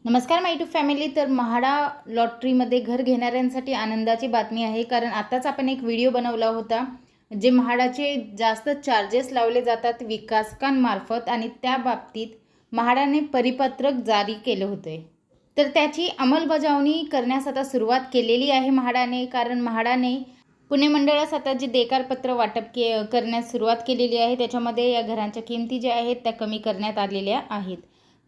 नमस्कार माय to family. तर म्हाडा लॉटरीमध्ये घर घेणाऱ्यांसाठी आनंदाची बातमी आहे, कारण आताच आपण एक व्हिडिओ बनवला होता जे म्हाडाचे जास्त चार्जेस लावले जातात विकासकांमार्फत आणि त्या बाबतीत म्हाडाने परिपत्रक जारी केले होते. तर त्याची अंमलबजावणी करण्यास आता सुरुवात केलेली आहे म्हाडाने, कारण म्हाडाने पुणे मंडळास आता जे देकारपत्र वाटप करण्यास सुरुवात केलेली आहे त्याच्यामध्ये या घरांच्या किमती ज्या आहेत त्या कमी करण्यात आलेल्या आहेत.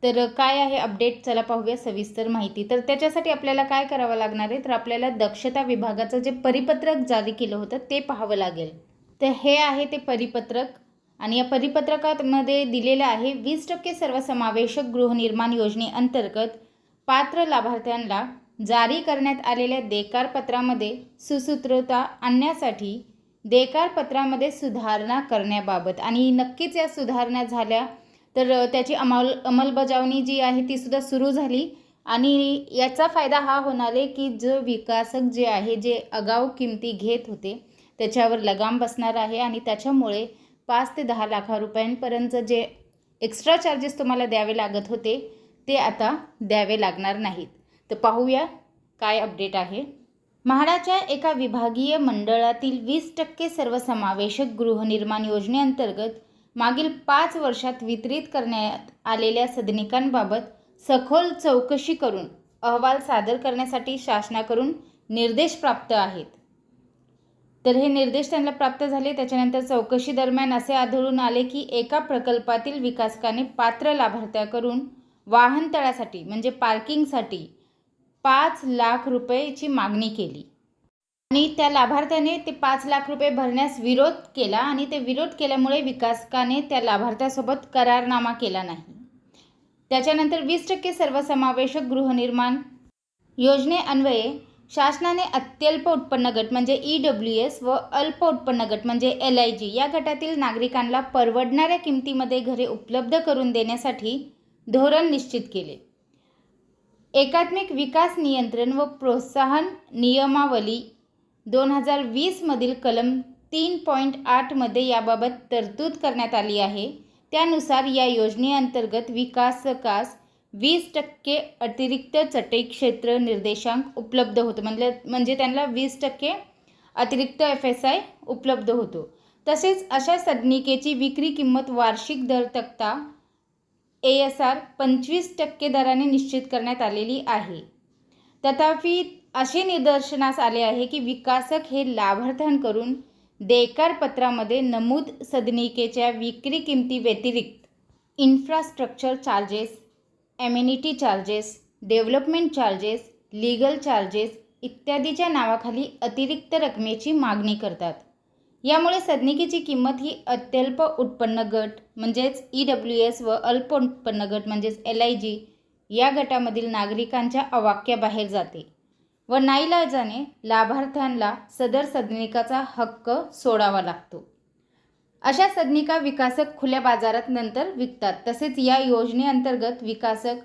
तर काय आहे अपडेट, चला पाहूया सविस्तर माहिती. तर त्याच्यासाठी आपल्याला काय करावं लागणार आहे, तर आपल्याला दक्षता विभागाचं जे परिपत्रक जारी केलं होतं ते पाहावं लागेल. तर हे आहे ते परिपत्रक आणि या परिपत्रकामध्ये दिलेलं आहे 20% सर्वसमावेशक गृहनिर्माण योजनेअंतर्गत पात्र लाभार्थ्यांना जारी करण्यात आलेल्या देकारपत्रामध्ये सुसूत्रता आणण्यासाठी देकारपत्रामध्ये सुधारणा करण्याबाबत. आणि नक्कीच या सुधारणा झाल्या तर त्याची अंमलबजावणी जी आहे ती सुद्धा सुरू झाली आणि याचा फायदा हा होणार आहे की जो विकासक जे आहे जे आगाऊ किमती घेत होते त्याच्यावर लगाम बसणार आहे आणि त्याच्यामुळे 5 ते 10 लाख रुपयांपर्यंत जे एक्स्ट्रा चार्जेस तुम्हाला द्यावे लागत होते ते आता द्यावे लागणार नाहीत. तर पाहूया काय अपडेट आहे. म्हाडाच्या एका विभागीय मंडळातील 20% सर्वसमावेशक गृहनिर्माण योजनेअंतर्गत मागील 5 वर्षात वितरित करण्यात आलेल्या सदनिकांबाबत सखोल चौकशी करून अहवाल सादर करण्यासाठी शासनाकडून निर्देश प्राप्त आहेत. तर हे निर्देश त्यांना प्राप्त झाले. त्याच्यानंतर चौकशी दरम्यान असे आढळून आले की एका प्रकल्पातील विकासकाने पात्र लाभार्थ्याकडून वाहनतळासाठी म्हणजे पार्किंगसाठी 5 लाख रुपयेची मागणी केली आणि त्या लाभार्थ्याने ते 5 लाख रुपये भरण्यास विरोध केला आणि ते विरोध केल्यामुळे विकासकाने त्या लाभार्थ्यासोबत करारनामा केला नाही. त्याच्यानंतर 20% सर्वसमावेशक गृहनिर्माण योजनेअन्वये शासनाने अत्यल्प उत्पन्न गट म्हणजे EWS व अल्प उत्पन्न गट म्हणजे LIG या गटातील नागरिकांना परवडणाऱ्या किमतीमध्ये घरे उपलब्ध करून देण्यासाठी धोरण निश्चित केले. एकात्मिक विकास नियंत्रण व प्रोत्साहन नियमावली 2020 मधील कलम 3.8 मध्ये याबाबत तरतूद करण्यात आली आहे. त्यानुसार या योजनेअंतर्गत विकासकास 20% अतिरिक्त चटई क्षेत्र निर्देशांक उपलब्ध होतो, म्हणजे त्यांना 20% अतिरिक्त FSI उपलब्ध होतो. तसेच अशा सदनिकेची विक्री किंमत वार्षिक दर तक्ता ASR 25% दराने निश्चित करण्यात आलेली आहे. तथापि असे निदर्शनास आले आहे की विकासक हे लाभार्थ्यांकडून देकारपत्रामध्ये नमूद सदनिकेच्या विक्री किमती व्यतिरिक्त infrastructure charges, amenity charges, development charges, legal charges इत्यादीच्या नावाखाली अतिरिक्त रकमेची मागणी करतात. यामुळे सदनिकेची किंमत ही अत्यल्प उत्पन्न गट म्हणजेच EWS व अल्प उत्पन्न गट म्हणजेच LIG या गटामधील नागरिकांच्या अवाक्याबाहेर जाते व नाईलाजाने लाभार्थ्यांना सदर सदनिकाचा हक्क सोडावा लागतो. अशा सदनिका विकासक खुल्या बाजारात नंतर विकतात. तसेच या योजनेअंतर्गत विकासक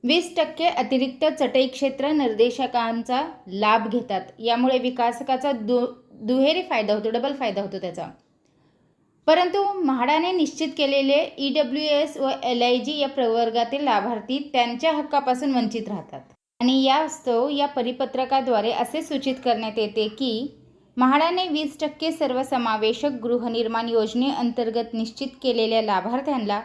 20% अतिरिक्त चटई क्षेत्र निर्देशकांचा लाभ घेतात. यामुळे विकासकाचा दुहेरी फायदा होतो, डबल फायदा होतो त्याचा. परंतु म्हाडाने निश्चित केलेले EWS व LIG या प्रवर्गातील लाभार्थी त्यांच्या हक्कापासून वंचित राहतात आणि यास्तव या परिपत्रकाद्वारे असे सूचित करण्यात येते की म्हाडाने 20% सर्वसमावेशक गृहनिर्माण योजनेअंतर्गत निश्चित केलेल्या लाभार्थ्यांना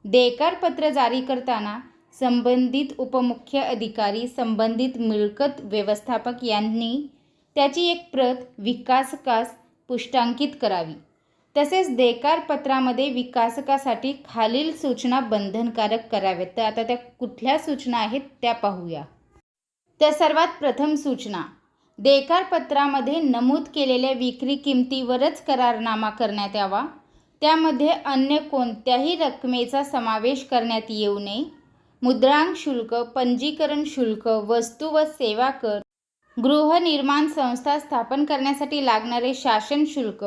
देकारपत्र जारी करताना संबंधित उपमुख्य अधिकारी, संबंधित मिळकत व्यवस्थापक यांनी त्याची एक प्रत विकासकास पुष्टांकित करावी. तसेच देकारपत्रामध्ये विकासकासाठी खालील सूचना बंधनकारक कराव्यात. तर आता त्या कुठल्या सूचना आहेत त्या पाहूया. तर सर्वात प्रथम सूचना, देकारपत्रामध्ये नमूद केलेल्या विक्री किमतीवरच करारनामा करण्यात यावा. त्यामध्ये अन्य कोणत्याही रकमेचा समावेश करण्यात येऊ नये. मुद्रांक शुल्क, पंजीकरण शुल्क, वस्तू व सेवा कर, गृहनिर्माण संस्था स्थापन करण्यासाठी लागणारे शासन शुल्क,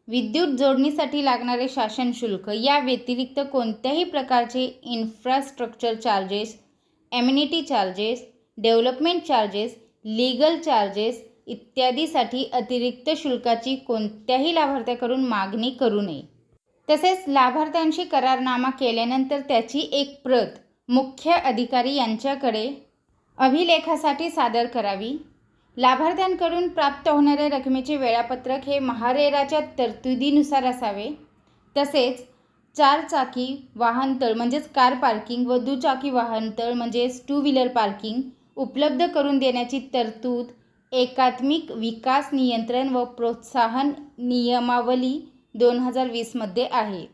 विद्युत जोडणीसाठी लागणारे शासन शुल्क या व्यतिरिक्त कोणत्याही प्रकारचे infrastructure charges, amenity charges, development charges, legal charges इत्यादीसाठी अतिरिक्त शुल्काची कोणत्याही लाभार्थ्याकडून मागणी करू नये. तसेच लाभार्थ्यांशी करारनामा केल्यानंतर त्याची एक प्रत मुख्य अधिकारी यांच्याकडे अभिलेखासाठी सादर करावी. लाभार्थ्यांकडून प्राप्त होणाऱ्या रकमेचे वेळापत्रक हे महारेराच्या तरतुदीनुसार असावे. तसेच 4 चाकी वाहनतळ म्हणजेच कार पार्किंग व दुचाकी वाहनतळ म्हणजेच 2 व्हीलर पार्किंग उपलब्ध करून देण्याची तरतूद एकात्मिक विकास नियंत्रण व प्रोत्साहन नियमावली 2020 मध्ये आहे.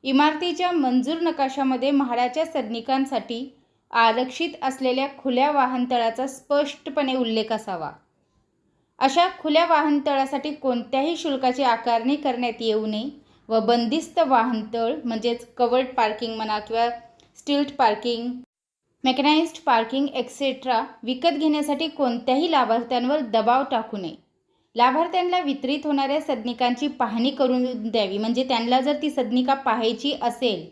इमारतीच्या मंजूर नकाशामध्ये म्हाडाच्या सदनिकांसाठी आरक्षित असलेल्या खुल्या वाहनतळाचा स्पष्टपणे उल्लेख असावा. अशा खुल्या वाहनतळासाठी कोणत्याही शुल्काची आकारणी करण्यात येऊ नये व बंदिस्त वाहनतळ म्हणजेच कवर्ड पार्किंग म्हणा किंवा स्टिल्ट पार्किंग, मेकॅनाइज्ड पार्किंग एक्सेट्रा विकत घेण्यासाठी कोणत्याही लाभार्थ्यांवर दबाव टाकू नये. लाभार्थ्यांना वितरित होणाऱ्या सदनिकांची पाहणी करून द्यावी. म्हणजे त्यांना जर ती सदनिका पाहायची असेल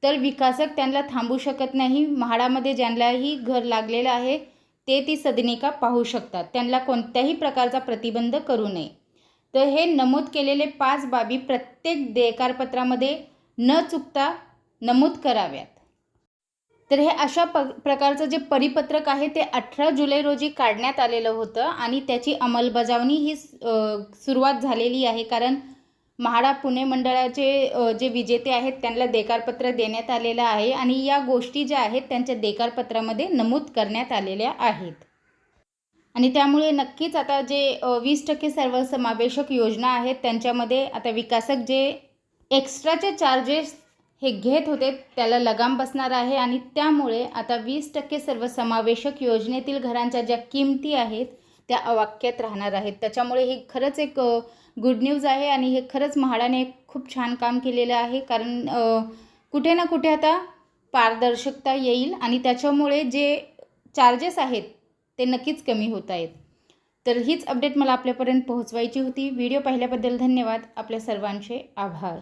तर विकासक त्यांना थांबू शकत नाही. म्हाडामध्ये ज्यांनाही घर लागलेलं आहे ते ती सदनिका पाहू शकतात. त्यांना कोणत्याही प्रकारचा प्रतिबंध करू नये. तर हे नमूद केलेले 5 बाबी प्रत्येक देयकारपत्रामध्ये न चुकता नमूद कराव्यात. तर हे अशा प्रकारचं जे परिपत्रक आहे ते 18 जुलै रोजी काढण्यात आलेलं होतं आणि त्याची अंमलबजावणी ही सुरुवात झालेली आहे. कारण म्हाडा पुणे मंडळाचे जे विजेते आहेत त्यांना देयकारपत्र देण्यात आलेलं आहे आणि या गोष्टी ज्या आहेत त्यांच्या देयकारपत्रामध्ये नमूद करण्यात आलेल्या आहेत. आणि त्यामुळे नक्कीच आता जे 20% सर्वसमावेशक योजना आहेत त्यांच्यामध्ये आता विकासक जे एक्स्ट्राचे चार्जेस हे घेत होते त्याला लगाम बसणार आहे आणि त्यामुळे आता 20% सर्वसमावेशक योजनेतील घरांच्या ज्या किमती आहेत त्या अवाक्यात राहणार आहेत. त्याच्यामुळे हे खरंच एक गुड न्यूज आहे आणि हे खरंच म्हाडाने खूप छान काम केलेलं आहे. कारण कुठे ना कुठे आता पारदर्शकता येईल आणि त्याच्यामुळे जे चार्जेस आहेत ते नक्कीच कमी होत आहेत. तर हीच अपडेट मला आपल्यापर्यंत पोहोचवायची होती. व्हिडिओ पाहिल्याबद्दल धन्यवाद. आपल्या सर्वांचे आभार.